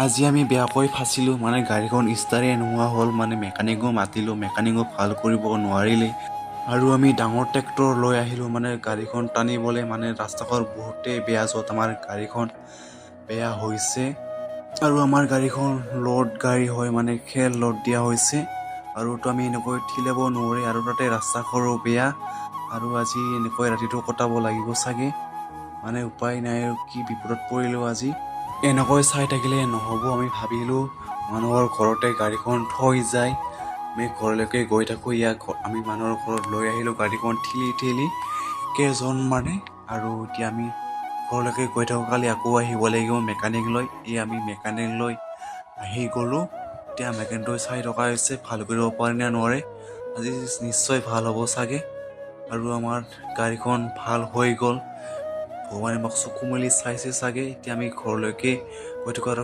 আজি আমি বেয়াকৈ ফাঁচিলোঁ মানে গাড়ীখন ষ্টাৰে নোহোৱা হ'ল মানে মেকানিকো মাতিলোঁ মেকানিকো ভাল কৰিব নোৱাৰিলে আৰু আমি ডাঙৰ ট্ৰেক্টৰ লৈ আহিলোঁ মানে গাড়ীখন টানিবলৈ মানে ৰাস্তাখন বহুতেই বেয়া য'ত আমাৰ গাড়ীখন বেয়া হৈছে আৰু আমাৰ গাড়ীখন লোড গাড়ী হয় মানে খেৰ লোড দিয়া হৈছে আৰু তো আমি এনেকৈ ঠিলাব নোৱাৰি আৰু তাতে ৰাস্তাখনো বেয়া আৰু আজি এনেকৈ ৰাতিটো কটাব লাগিব চাগে মানে উপায় নাই আৰু কি বিপদত পৰিলোঁ আজি এনেকৈ চাই থাকিলে নহ'ব আমি ভাবিলোঁ মানুহৰ ঘৰতে গাড়ীখন থৈ যায় আমি ঘৰলৈকে গৈ থাকোঁ ইয়াক আমি মানুহৰ ঘৰত লৈ আহিলোঁ গাড়ীখন ঠেলি কেইজন মানে আৰু এতিয়া আমি ঘৰলৈকে গৈ থাকোঁ কালি আকৌ আহিব লাগিব মেকানিক লৈ আমি মেকানিক লৈ আহি গ'লোঁ এতিয়া মেকানিকটো চাই থকা হৈছে ভাল কৰিব পাৰে নে নোৱাৰে আজি নিশ্চয় ভাল হ'ব চাগে আৰু আমাৰ গাড়ীখন ভাল হৈ গ'ল ভগৱানে আমাক চকু মেলি চাইছে চাগে এতিয়া আমি ঘৰলৈকে গৈ থাকোঁ আৰু